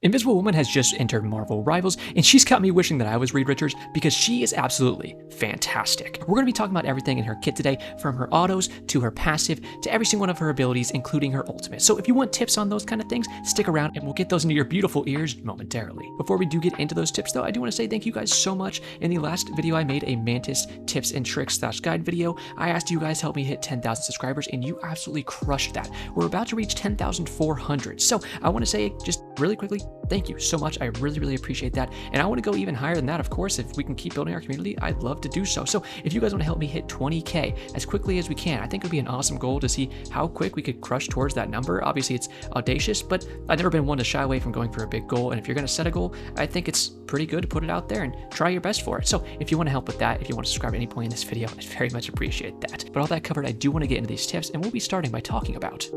Invisible Woman has just entered Marvel Rivals, and she's got me wishing that I was Reed Richards because she is absolutely fantastic. We're going to be talking about everything in her kit today, from her autos to her passive to every single one of her abilities, including her ultimate. So if you want tips on those kind of things, stick around and we'll get those into your beautiful ears momentarily. Before we do get into those tips though, I do want to say thank you guys so much. In the last video I made, a Mantis tips and tricks / guide video, I asked you guys to help me hit 10,000 subscribers and you absolutely crushed that. We're about to reach 10,400. So I want to say just really quickly, thank you so much. I really appreciate that. And I want to go even higher than that, of course. If we can keep building our community, I'd love to do so. So if you guys want to help me hit 20K as quickly as we can, I think it would be an awesome goal to see how quick we could crush towards that number. Obviously, it's audacious, but I've never been one to shy away from going for a big goal. And if you're going to set a goal, I think it's pretty good to put it out there and try your best for it. So if you want to help with that, if you want to subscribe at any point in this video, I'd very much appreciate that. But all that covered, I do want to get into these tips, and we'll be starting by talking about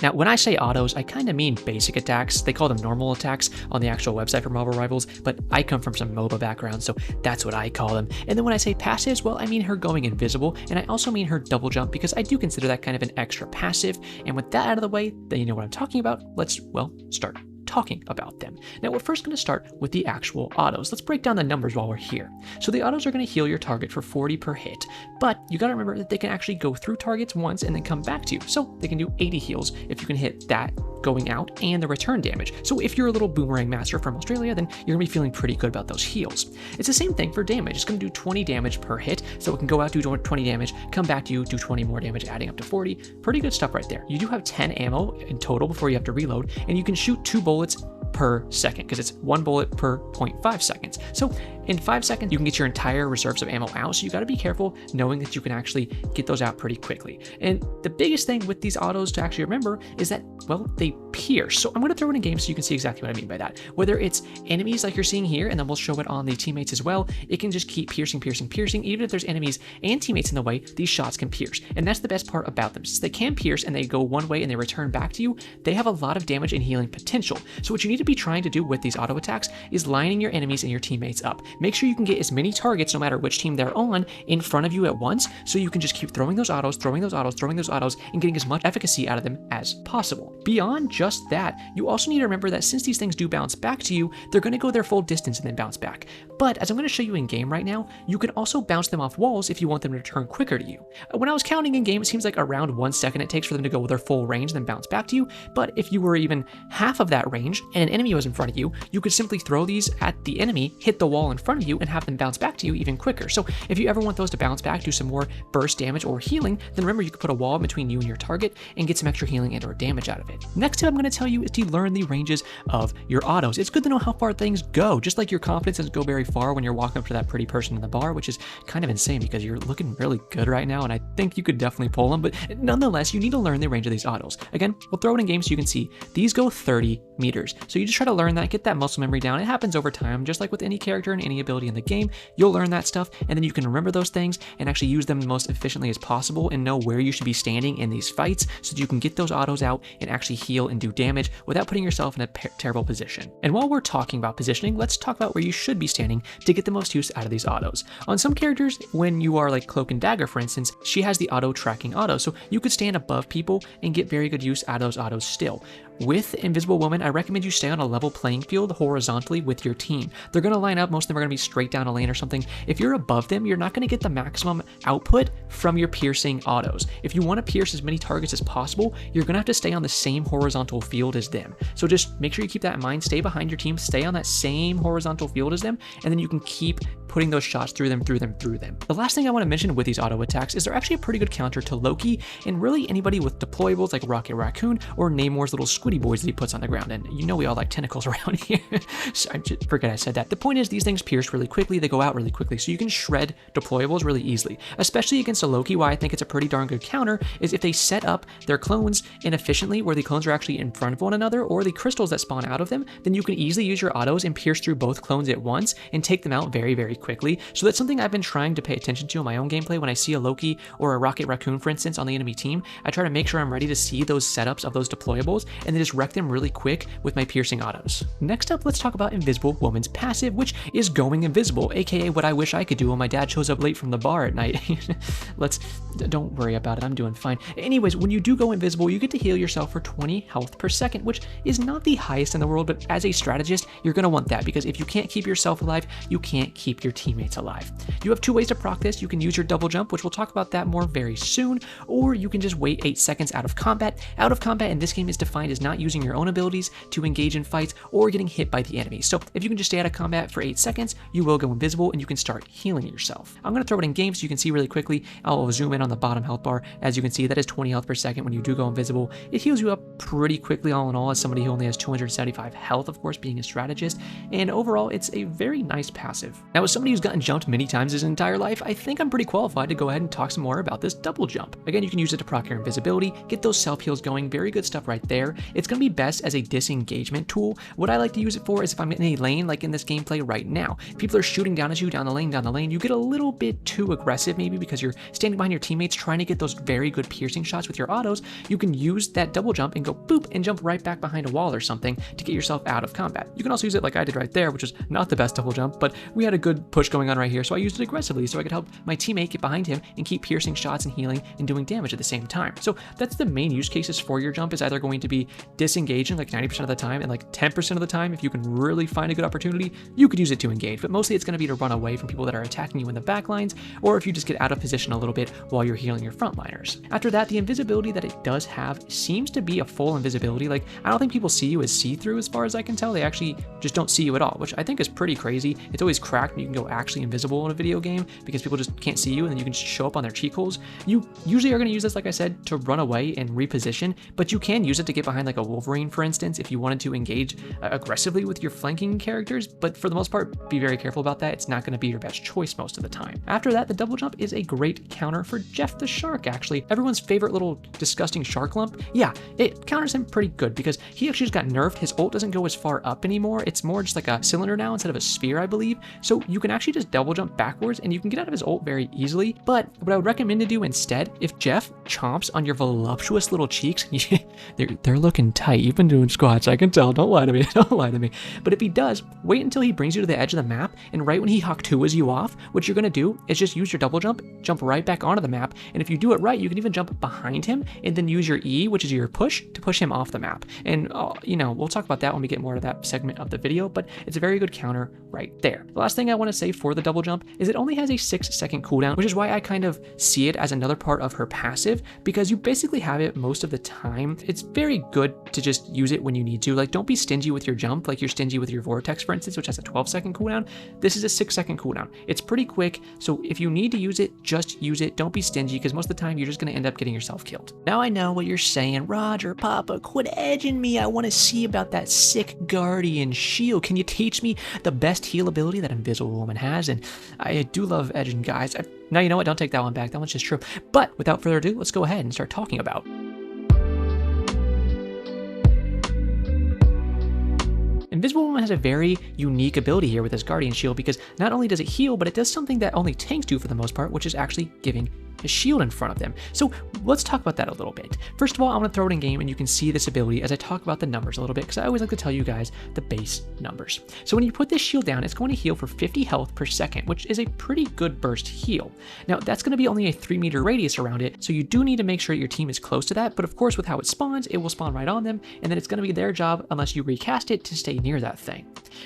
now, when I say autos, I kind of mean basic attacks. They call them normal attacks on the actual website for Marvel Rivals, but I come from some MOBA background, so that's what I call them. And then when I say passives, well, I mean her going invisible, and I also mean her double jump because I do consider that kind of an extra passive. And with that out of the way, then you know what I'm talking about. Let's, well, start talking about them. Now we're first going to start with the actual autos. Let's break down the numbers while we're here. So the autos are going to heal your target for 40 per hit, but you got to remember that they can actually go through targets once and then come back to you. So they can do 80 heals if you can hit that going out and the return damage. So if you're a little boomerang master from Australia, then you're gonna be feeling pretty good about those heals. It's the same thing for damage. It's gonna do 20 damage per hit. So it can go out, do 20 damage, come back to you, do 20 more damage, adding up to 40. Pretty good stuff right there. You do have 10 ammo in total before you have to reload, and you can shoot 2 bullets per second because it's 1 bullet per 0.5 seconds. So in 5 seconds, you can get your entire reserves of ammo out. So you got to be careful knowing that you can actually get those out pretty quickly. And the biggest thing with these autos to actually remember is that, well, they pierce. So I'm going to throw it in game so you can see exactly what I mean by that. Whether it's enemies like you're seeing here, and then we'll show it on the teammates as well, it can just keep piercing. Even if there's enemies and teammates in the way, these shots can pierce. And that's the best part about them. Since they can pierce and they go one way and they return back to you, they have a lot of damage and healing potential. So what you need to be trying to do with these auto attacks is lining your enemies and your teammates up. Make sure you can get as many targets, no matter which team they're on, in front of you at once, so you can just keep throwing those autos, and getting as much efficacy out of them as possible. Beyond just that, you also need to remember that since these things do bounce back to you, they're going to go their full distance and then bounce back. But as I'm going to show you in game right now, you can also bounce them off walls if you want them to return quicker to you. When I was counting in game, it seems like around 1 second it takes for them to go their full range and then bounce back to you. But if you were even half of that range and an enemy was in front of you, you could simply throw these at the enemy, hit the wall in front of you, and have them bounce back to you even quicker. So if you ever want those to bounce back, do some more burst damage or healing, then remember you could put a wall between you and your target and get some extra healing and or damage out of it. Next tip I'm going to tell you is to learn the ranges of your autos. It's good to know how far things go, just like your confidence doesn't go very far when you're walking up to that pretty person in the bar, which is kind of insane because you're looking really good right now, and I think you could definitely pull them, but nonetheless, you need to learn the range of these autos. Again, we'll throw it in game so you can see these go 30 meters. So you just try to learn that, get that muscle memory down. It happens over time, just like with any character and any ability in the game. You'll learn that stuff, and then you can remember those things and actually use them the most efficiently as possible and know where you should be standing in these fights so that you can get those autos out and actually heal and do damage without putting yourself in a terrible position. And while we're talking about positioning, let's talk about where you should be standing to get the most use out of these autos. On some characters, when you are like Cloak and Dagger, for instance, she has the auto tracking auto, so you could stand above people and get very good use out of those autos still. With Invisible Woman, I recommend you stay on a level playing field horizontally with your team. They're going to line up, most of them are going to be straight down a lane or something. If you're above them, you're not going to get the maximum output from your piercing autos. If you want to pierce as many targets as possible, you're going to have to stay on the same horizontal field as them. So just make sure you keep that in mind, stay behind your team, stay on that same horizontal field as them, and then you can keep putting those shots through them. The last thing I want to mention with these auto attacks is they're actually a pretty good counter to Loki and really anybody with deployables like Rocket Raccoon or Namor's little squiddy boys that he puts on the ground. And you know we all like tentacles around here. So I just forget I said that. The point is these things pierce really quickly, they go out really quickly, so you can shred deployables really easily, especially against a Loki. Why I think it's a pretty darn good counter is if they set up their clones inefficiently where the clones are actually in front of one another or the crystals that spawn out of them, then you can easily use your autos and pierce through both clones at once and take them out very quickly. So that's something I've been trying to pay attention to in my own gameplay. When I see a Loki or a Rocket Raccoon, for instance, on the enemy team, I try to make sure I'm ready to see those setups of those deployables and then just wreck them really quick with my piercing autos. Next up, let's talk about Invisible Woman's passive, which is going invisible, aka what I wish I could do when my dad shows up late from the bar at night. Don't worry about it, I'm doing fine. Anyways, when you do go invisible, you get to heal yourself for 20 health per second, which is not the highest in the world, but as a strategist, you're going to want that, because if you can't keep yourself alive, you can't keep your teammates alive. You have two ways to proc this. You can use your double jump, which we'll talk about that more very soon, or you can just wait 8 seconds out of combat. Out of combat in this game is defined as not using your own abilities to engage in fights or getting hit by the enemy. So if you can just stay out of combat for 8 seconds, you will go invisible and you can start healing yourself. I'm going to throw it in game so you can see really quickly. I'll zoom in on the bottom health bar. As you can see, that is 20 health per second when you do go invisible. It heals you up pretty quickly all in all, as somebody who only has 275 health, of course, being a strategist, and overall it's a very nice passive. Now, as somebody who's gotten jumped many times his entire life, I think I'm pretty qualified to go ahead and talk some more about this double jump. Again, you can use it to proc your invisibility, get those self heals going, very good stuff right there. It's going to be best as a disengagement tool. What I like to use it for is if I'm in a lane, like in this gameplay right now, people are shooting down at you down the lane, you get a little bit too aggressive maybe because you're standing behind your teammates trying to get those very good piercing shots with your autos. You can use that double jump and go boop and jump right back behind a wall or something to get yourself out of combat. You can also use it like I did right there, which is not the best double jump, but we had a good push going on right here, so I used it aggressively so I could help my teammate get behind him and keep piercing shots and healing and doing damage at the same time. So that's the main use cases for your jump, is either going to be disengaging like 90% of the time, and like 10% of the time, if you can really find a good opportunity, you could use it to engage, but mostly it's going to be to run away from people that are attacking you in the back lines, or if you just get out of position a little bit while you're healing your frontliners. After that, the invisibility that it does have seems to be a full invisibility. Like, I don't think people see you as see-through as far as I can tell. They actually just don't see you at all, which I think is pretty crazy. It's always cracked when you can go actually invisible in a video game because people just can't see you and then you can just show up on their cheek holes. You usually are going to use this, like I said, to run away and reposition, but you can use it to get behind like a Wolverine, for instance, if you wanted to engage aggressively with your flanking characters, but for the most part, be very careful about that. It's not going to be your best choice most of the time. After that, the double jump is a great counter for Jeff the Shark, actually. Everyone's favorite little disgusting shark lump. Yeah, it counters him pretty good because he actually just got nerfed. His ult doesn't go as far up anymore. It's more just like a cylinder now instead of a sphere, I believe. So you can actually just double jump backwards and you can get out of his ult very easily. But what I would recommend to do instead, if Jeff chomps on your voluptuous little cheeks, they're looking tight. You've been doing squats, I can tell. Don't lie to me. Don't lie to me. But if he does, wait until he brings you to the edge of the map, and right when he Hawk 2's you off, what you're going to do is just use your double jump right back onto the map, and if you do it right, you can even jump behind him and then use your E, which is your push, to push him off the map. And we'll talk about that when we get more to that segment of the video, but it's a very good counter right there. The last thing I want to say for the double jump is it only has a 6-second cooldown, which is why I kind of see it as another part of her passive, because you basically have it most of the time. It's very good to just use it when you need to. Like, don't be stingy with your jump like you're stingy with your Vortex, for instance, which has a 12-second cooldown. This is a 6-second cooldown. It's pretty quick, so if you need to use it, just use it. Don't be stingy, because most of the time you're just going to end up getting yourself killed. Now I know what you're saying, Roger, Papa, quit edging me. I want to see about that sick Guardian shield. Can you teach me the best heal ability that Invisible Woman has? And I do love edging, guys. Now, you know what? Don't take that one back. That one's just true. But without further ado, let's go ahead and start talking about Invisible Woman has a very unique ability here with this Guardian Shield, because not only does it heal, but it does something that only tanks do for the most part, which is actually giving a shield in front of them. So let's talk about that a little bit. First of all, I'm going to throw it in game and you can see this ability as I talk about the numbers a little bit, because I always like to tell you guys the base numbers. So when you put this shield down, it's going to heal for 50 health per second, which is a pretty good burst heal. Now that's going to be only a 3-meter radius around it, so you do need to make sure your team is close to that, but of course with how it spawns, it will spawn right on them, and then it's going to be their job, unless you recast it, to stay near that thing.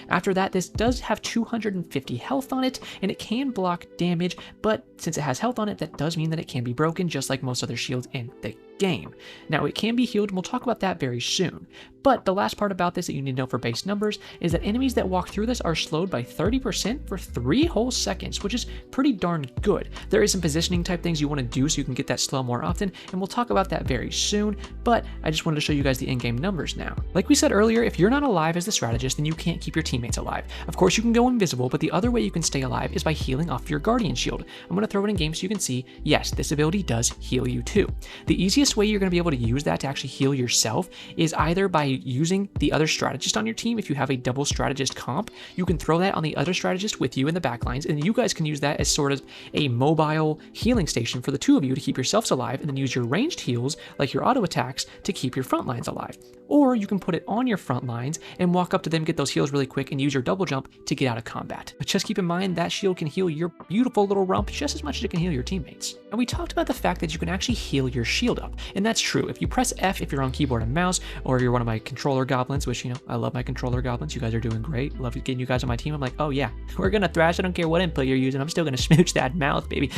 After that, this does have 250 health on it, and it can block damage, but since it has health on it, that does mean that it can be broken, just like most other shields in the game. Now, it can be healed, and we'll talk about that very soon. But the last part about this that you need to know for base numbers is that enemies that walk through this are slowed by 30% for 3 whole seconds, which is pretty darn good. There is some positioning type things you want to do so you can get that slow more often, and we'll talk about that very soon, but I just wanted to show you guys the in-game numbers now. Like we said earlier, if you're not alive as the strategist, then you can't keep your teammates alive. Of course, you can go invisible, but the other way you can stay alive is by healing off your Guardian Shield. I'm going to throw it in game so you can see, yes, this ability does heal you too. The easiest easiest way you're going to be able to use that to actually heal yourself is either by using the other strategist on your team. If you have a double strategist comp, you can throw that on the other strategist with you in the backlines, and you guys can use that as sort of a mobile healing station for the two of you to keep yourselves alive, and then use your ranged heals, like your auto attacks, to keep your front lines alive. Or you can put it on your front lines and walk up to them, get those heals really quick, and use your double jump to get out of combat. But just keep in mind that shield can heal your beautiful little rump just as much as it can heal your teammates. And we talked about the fact that you can actually heal your shield up, and that's true. If you press F if you're on keyboard and mouse, or if you're one of my controller goblins, which, you know, I love my controller goblins. You guys are doing great. Love getting you guys on my team. I'm like, oh yeah, we're gonna thrash. I don't care what input you're using. I'm still gonna smooch that mouth, baby.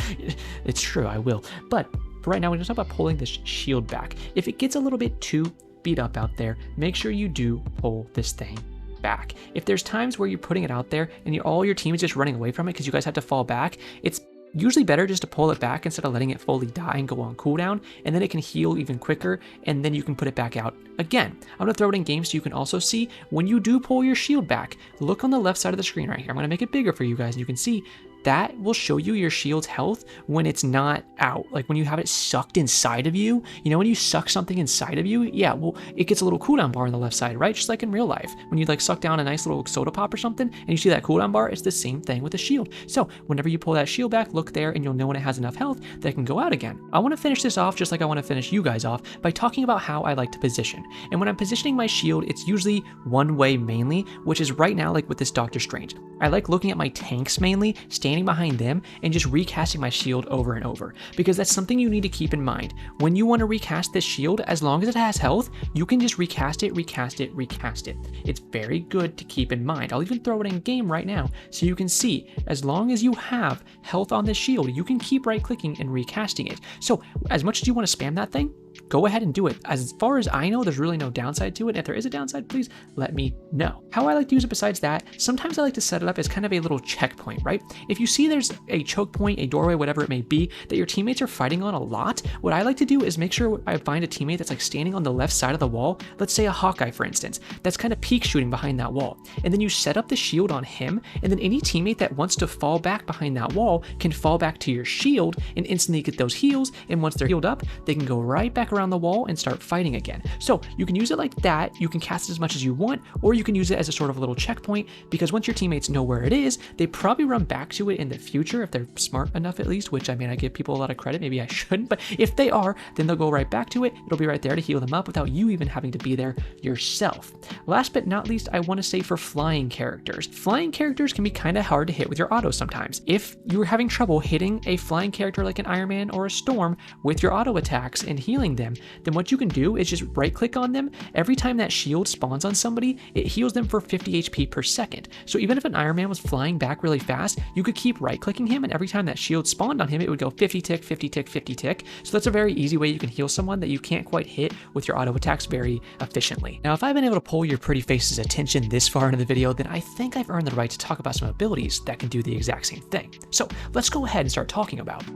It's true, I will. But for right now, we're gonna talk about pulling this shield back. If it gets a little bit too beat up out there, make sure you do pull this thing back. If there's times where you're putting it out there and all your team is just running away from it because you guys have to fall back, it's usually better just to pull it back instead of letting it fully die and go on cooldown, and then it can heal even quicker, and then you can put it back out again. I'm gonna throw it in game so you can also see when you do pull your shield back. Look on the left side of the screen right here. I'm gonna make it bigger for you guys, and you can see that will show you your shield's health when it's not out. Like when you have it sucked inside of you. You know, when you suck something inside of you, yeah, well, it gets a little cooldown bar on the left side, right? Just like in real life. When you like suck down a nice little soda pop or something and you see that cooldown bar, it's the same thing with the shield. So whenever you pull that shield back, look there and you'll know when it has enough health that it can go out again. I want to finish this off just like I want to finish you guys off by talking about how I like to position. And when I'm positioning my shield, it's usually one way mainly, which is right now like with this Doctor Strange. I like looking at my tanks mainly, standing behind them, and just recasting my shield over and over, because that's something you need to keep in mind. When you want to recast this shield, as long as it has health, you can just recast it, recast it, recast it. It's very good to keep in mind. I'll even throw it in game right now so you can see, as long as you have health on this shield, you can keep right clicking and recasting it. So as much as you want to spam that thing, go ahead and do it. As far as I know, there's really no downside to it. If there is a downside, please let me know. How I like to use it besides that, sometimes I like to set it up as kind of a little checkpoint, right? If you see there's a choke point, a doorway, whatever it may be, that your teammates are fighting on a lot, what I like to do is make sure I find a teammate that's like standing on the left side of the wall, let's say a Hawkeye, for instance, that's kind of peek shooting behind that wall. And then you set up the shield on him, and then any teammate that wants to fall back behind that wall can fall back to your shield and instantly get those heals, and once they're healed up, they can go right back around the wall and start fighting again. So you can use it like that, you can cast it as much as you want, or you can use it as a sort of a little checkpoint, because once your teammates know where it is, they probably run back to it in the future, if they're smart enough at least, which I mean, I give people a lot of credit, maybe I shouldn't, but if they are, then they'll go right back to it. It'll be right there to heal them up without you even having to be there yourself. Last but not least, I want to say for flying characters. Flying characters can be kind of hard to hit with your auto sometimes. If you're having trouble hitting a flying character like an Iron Man or a Storm with your auto attacks and healing them, then what you can do is just right click on them. Every time that shield spawns on somebody, it heals them for 50 HP per second. So even if an Iron Man was flying back really fast, you could keep right clicking him, and every time that shield spawned on him, it would go 50 tick, 50 tick, 50 tick. So that's a very easy way you can heal someone that you can't quite hit with your auto attacks very efficiently. Now, if I've been able to pull your pretty face's attention this far into the video, then I think I've earned the right to talk about some abilities that can do the exact same thing. So let's go ahead and start talking about it.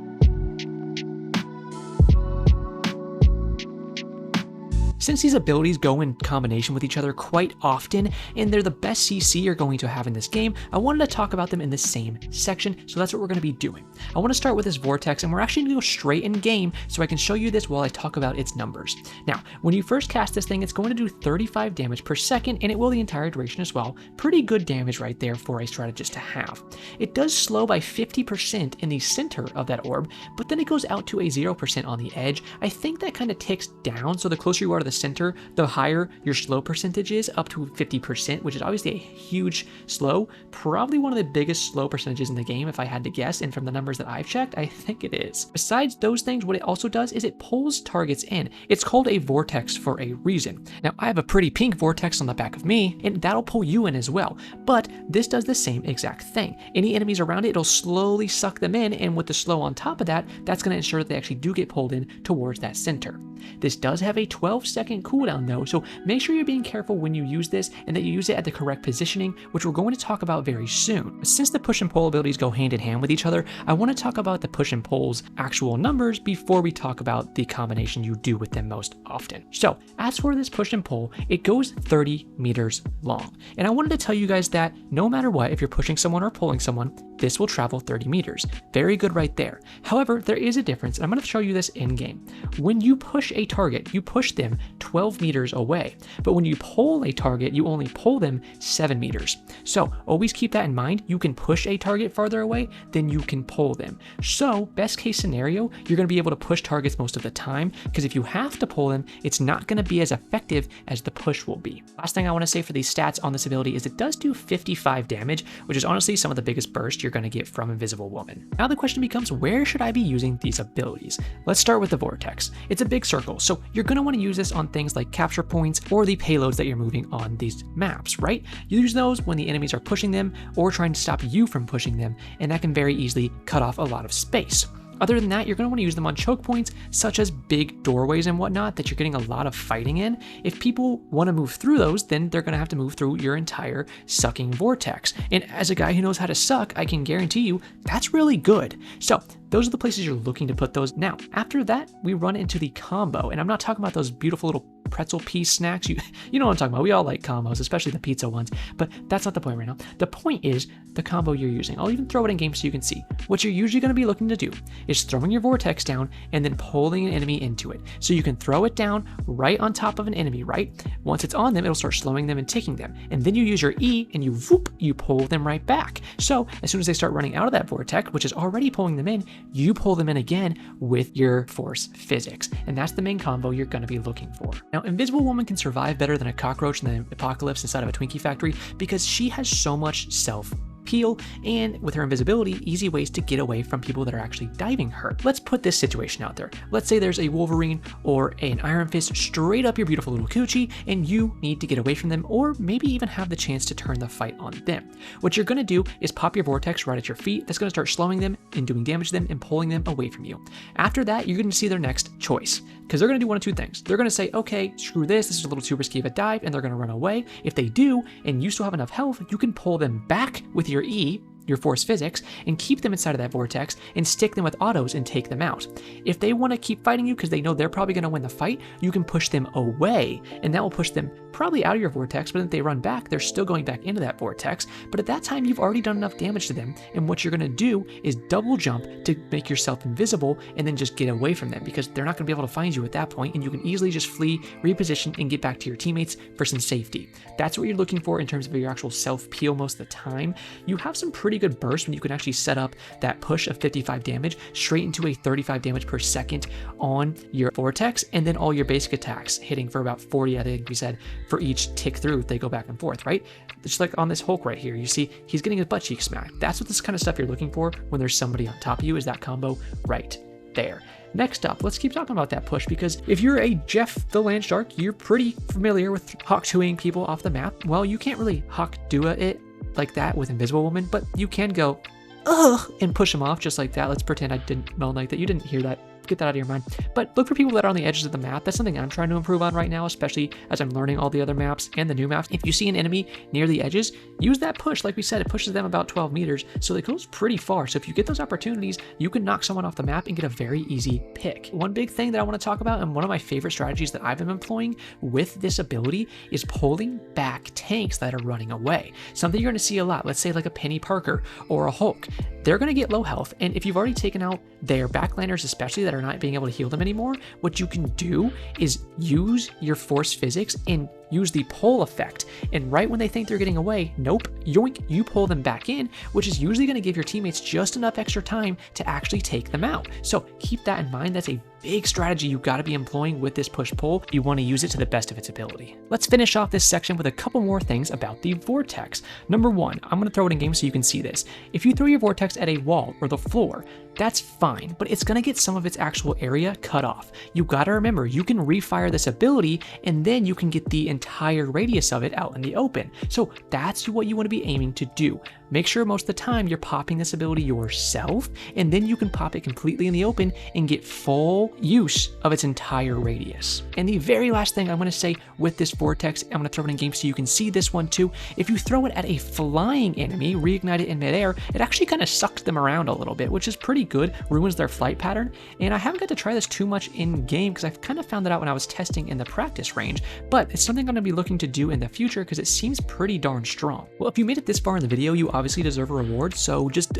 Since these abilities go in combination with each other quite often, and they're the best CC you're going to have in this game, I wanted to talk about them in the same section, so that's what we're going to be doing. I want to start with this Vortex, and we're actually going to go straight in game so I can show you this while I talk about its numbers. Now, when you first cast this thing, it's going to do 35 damage per second, and it will the entire duration as well. Pretty good damage right there for a strategist to have. It does slow by 50% in the center of that orb, but then it goes out to a 0% on the edge. I think that kind of ticks down, so the closer you are to the center, the higher your slow percentage is, up to 50%, which is obviously a huge slow, probably one of the biggest slow percentages in the game if I had to guess, and from the numbers that I've checked, I think it is. Besides those things, what it also does is it pulls targets in. It's called a Vortex for a reason. Now, I have a pretty pink Vortex on the back of me, and that'll pull you in as well, but this does the same exact thing. Any enemies around it, it'll slowly suck them in, and with the slow on top of that, that's going to ensure that they actually do get pulled in towards that center. This does have a 12-second cooldown though, so make sure you're being careful when you use this and that you use it at the correct positioning, which we're going to talk about very soon. Since the push and pull abilities go hand in hand with each other, I want to talk about the push and pull's actual numbers before we talk about the combination you do with them most often. So as for this push and pull, it goes 30 meters long. And I wanted to tell you guys that no matter what, if you're pushing someone or pulling someone, this will travel 30 meters. Very good right there. However, there is a difference, and I'm going to show you this in game. When you push a target, you push them 12 meters away. But when you pull a target, you only pull them 7 meters. So always keep that in mind. You can push a target farther away than you can pull them. So best case scenario, you're going to be able to push targets most of the time, because if you have to pull them, it's not going to be as effective as the push will be. Last thing I want to say for these stats on this ability is it does do 55 damage, which is honestly some of the biggest burst you're going to get from Invisible Woman. Now the question becomes, where should I be using these abilities? Let's start with the Vortex. It's a big circle, so you're going to want to use this on things like capture points or the payloads that you're moving on these maps, right? You use those when the enemies are pushing them or trying to stop you from pushing them, and that can very easily cut off a lot of space. Other than that, you're going to want to use them on choke points, such as big doorways and whatnot that you're getting a lot of fighting in. If people want to move through those, then they're going to have to move through your entire sucking vortex. And as a guy who knows how to suck, I can guarantee you that's really good. So those are the places you're looking to put those. Now, after that, we run into the combo, and I'm not talking about those beautiful little pretzel piece snacks. You know what I'm talking about. We all like combos, especially the pizza ones, but that's not the point right now. The point is the combo you're using. I'll even throw it in game so you can see. What you're usually going to be looking to do is throwing your vortex down and then pulling an enemy into it. So you can throw it down right on top of an enemy, right? Once it's on them, it'll start slowing them and ticking them. And then you use your E and you pull them right back. So as soon as they start running out of that vortex, which is already pulling them in, you pull them in again with your force physics. And that's the main combo you're going to be looking for. Now, Invisible Woman can survive better than a cockroach in the apocalypse inside of a Twinkie factory because she has so much self-peel, and with her invisibility, easy ways to get away from people that are actually diving her. Let's put this situation out there. Let's say there's a Wolverine or an Iron Fist straight up your beautiful little coochie, and you need to get away from them, or maybe even have the chance to turn the fight on them. What you're going to do is pop your vortex right at your feet. That's going to start slowing them and doing damage to them and pulling them away from you. After that, you're going to see their next choice, because they're going to do one of two things. They're going to say, okay, screw this is a little too risky of a dive, and they're going to run away. If they do, and you still have enough health, you can pull them back with your E, your force physics, and keep them inside of that vortex and stick them with autos and take them out. If they want to keep fighting you because they know they're probably going to win the fight, you can push them away, and that will push them probably out of your vortex, but if they run back, they're still going back into that vortex. But at that time, you've already done enough damage to them, and what you're going to do is double jump to make yourself invisible and then just get away from them, because they're not going to be able to find you at that point, and you can easily just flee, reposition, and get back to your teammates for some safety. That's what you're looking for in terms of your actual self-peel most of the time. You have some pretty good burst when you can actually set up that push of 55 damage straight into a 35 damage per second on your vortex, and then all your basic attacks hitting for about 40, I think we said, for each tick through if they go back and forth, right? Just like on this Hulk right here, you see he's getting his butt cheek smacked. That's what this kind of stuff you're looking for when there's somebody on top of you, is that combo right there. Next up, let's keep talking about that push, because if you're a Jeff the Land Shark, you're pretty familiar with Hawk 2ing people off the map. Well, you can't really Hawk do it like that with Invisible Woman, but you can go, ugh, and push them off just like that. Let's pretend I didn't know like that. You didn't hear that. Get that out of your mind. But look for people that are on the edges of the map. That's something I'm trying to improve on right now, especially as I'm learning all the other maps and the new maps. If you see an enemy near the edges, use that push. Like we said, it pushes them about 12 meters, so it goes pretty far. So if you get those opportunities, you can knock someone off the map and get a very easy pick. One big thing that I want to talk about, and one of my favorite strategies that I've been employing with this ability, is pulling back tanks that are running away. Something you're going to see a lot, let's say like a Penny Parker or a Hulk. They're going to get low health, and if you've already taken out their backlanders, especially that are not being able to heal them anymore, what you can do is use your force physics and use the pull effect. And right when they think they're getting away, nope, yoink, you pull them back in, which is usually going to give your teammates just enough extra time to actually take them out. So keep that in mind. That's a big strategy you got to be employing with this push-pull. You want to use it to the best of its ability. Let's finish off this section with a couple more things about the vortex. Number one, I'm going to throw it in game so you can see this. If you throw your vortex at a wall or the floor, that's fine, but it's going to get some of its actual area cut off. You got to remember, you can refire this ability, and then you can get the entire radius of it out in the open. So that's what you want to be aiming to do. Make sure most of the time you're popping this ability yourself, and then you can pop it completely in the open and get full use of its entire radius. And the very last thing I'm going to say with this vortex, I'm going to throw it in game so you can see this one too. If you throw it at a flying enemy, reignite it in midair, it actually kind of sucks them around a little bit, which is pretty good, ruins their flight pattern. And I haven't got to try this too much in game because I've kind of found that out when I was testing in the practice range, but it's something I'm going to be looking to do in the future because it seems pretty darn strong. Well, if you made it this far in the video, you obviously deserve a reward, so just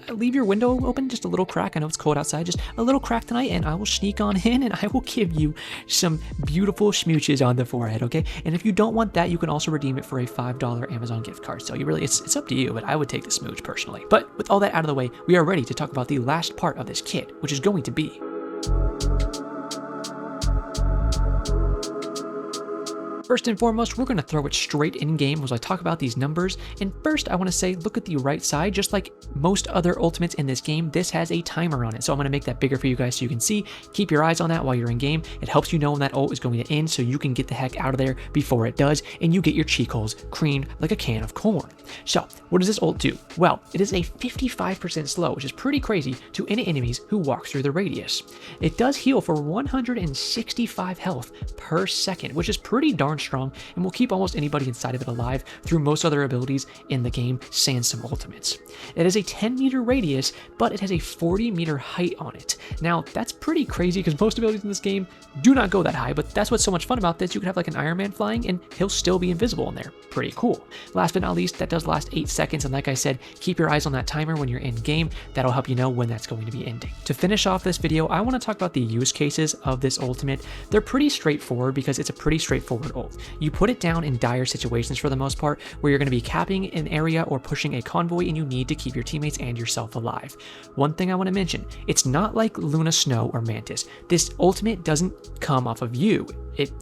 leave your window open, just a little crack. I know it's cold outside, just a little crack tonight, and I will sneak on in and I will give you some beautiful smooches on the forehead, okay? And if you don't want that, you can also redeem it for a $5 Amazon gift card. So it's up to you, but I would take the smooch personally. But with all that out of the way, we are ready to talk about the last part of this kit, which is going to be first and foremost, we're going to throw it straight in-game as I talk about these numbers. And first, I want to say, look at the right side. Just like most other ultimates in this game, this has a timer on it. So I'm going to make that bigger for you guys so you can see. Keep your eyes on that while you're in-game. It helps you know when that ult is going to end so you can get the heck out of there before it does, and you get your cheek holes creamed like a can of corn. So, what does this ult do? Well, it is a 55% slow, which is pretty crazy to any enemies who walk through the radius. It does heal for 165 health per second, which is pretty darn strong, and will keep almost anybody inside of it alive through most other abilities in the game, sans some ultimates. It has a 10-meter radius, but it has a 40-meter height on it. Now, that's pretty crazy because most abilities in this game do not go that high, but that's what's so much fun about this. You can have like an Iron Man flying, and he'll still be invisible in there. Pretty cool. Last but not least, that does last 8 seconds, and like I said, keep your eyes on that timer when you're in game. That'll help you know when that's going to be ending. To finish off this video, I want to talk about the use cases of this ultimate. They're pretty straightforward because it's a pretty straightforward ult. You put it down in dire situations for the most part, where you're going to be capping an area or pushing a convoy and you need to keep your teammates and yourself alive. One thing I want to mention, it's not like Luna Snow or Mantis. This ultimate doesn't come off of you.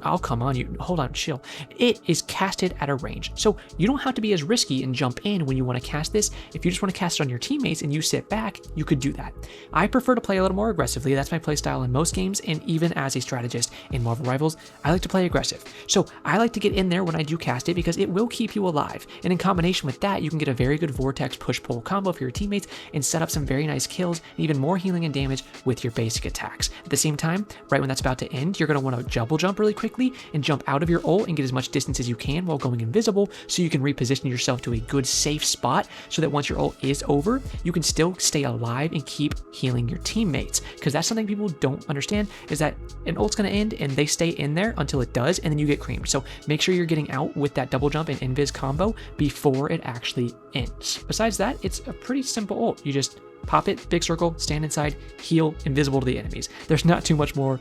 I'll come on you. Hold on, chill. It is casted at a range. So you don't have to be as risky and jump in when you want to cast this. If you just want to cast it on your teammates and you sit back, you could do that. I prefer to play a little more aggressively. That's my playstyle in most games, and even as a strategist in Marvel Rivals, I like to play aggressive. So I like to get in there when I do cast it because it will keep you alive. And in combination with that, you can get a very good Vortex push-pull combo for your teammates and set up some very nice kills and even more healing and damage with your basic attacks. At the same time, right when that's about to end, you're going to want to double jump really quickly and jump out of your ult and get as much distance as you can while going invisible so you can reposition yourself to a good safe spot so that once your ult is over, you can still stay alive and keep healing your teammates. Because that's something people don't understand, is that an ult's going to end and they stay in there until it does, and then you get creamed. So make sure you're getting out with that double jump and invis combo before it actually ends. Besides that, it's a pretty simple ult. You just pop it, big circle, stand inside, heal, invisible to the enemies. There's not too much more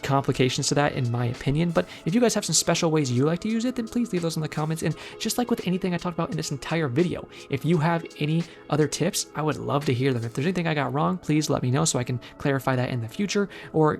complications to that in my opinion, but if you guys have some special ways you like to use it, then please leave those in the comments. And just like with anything I talked about in this entire video, if you have any other tips, I would love to hear them. If there's anything I got wrong, please let me know so I can clarify that in the future, or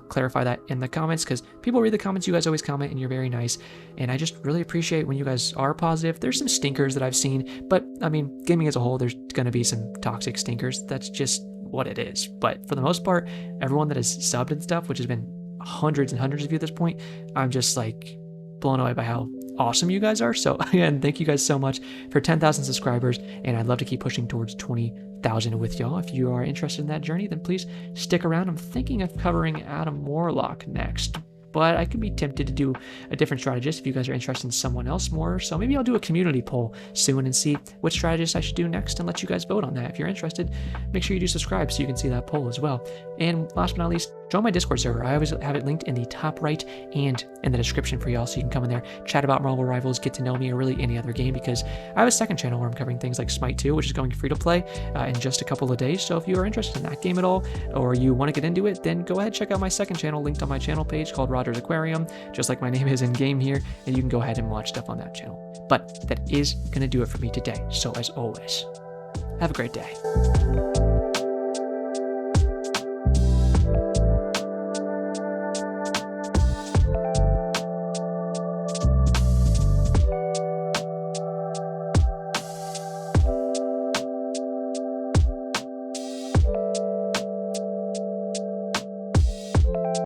clarify that in the comments, because people read the comments. You guys always comment and you're very nice, and I just really appreciate when you guys are positive. There's some stinkers that I've seen, but I mean, gaming as a whole, there's going to be some toxic stinkers. That's just what it is. But for the most part, everyone that has subbed and stuff, which has been hundreds and hundreds of you at this point, I'm just like blown away by how awesome you guys are. So again, thank you guys so much for 10,000 subscribers, and I'd love to keep pushing towards 20,000 with y'all. If you are interested in that journey, then please stick around. I'm thinking of covering Adam Warlock next, but I could be tempted to do a different strategist if you guys are interested in someone else more. So maybe I'll do a community poll soon and see which strategist I should do next and let you guys vote on that. If you're interested, make sure you do subscribe so you can see that poll as well. And last but not least, join my Discord server. I always have it linked in the top right and in the description for y'all, so you can come in there, chat about Marvel Rivals, get to know me, or really any other game, because I have a second channel where I'm covering things like Smite 2, which is going free to play in just a couple of days. So if you are interested in that game at all, or you want to get into it, then go ahead, check out my second channel linked on my channel page called Roger's Aquarium, just like my name is in game here, and you can go ahead and watch stuff on that channel. But that is going to do it for me today. So as always, have a great day.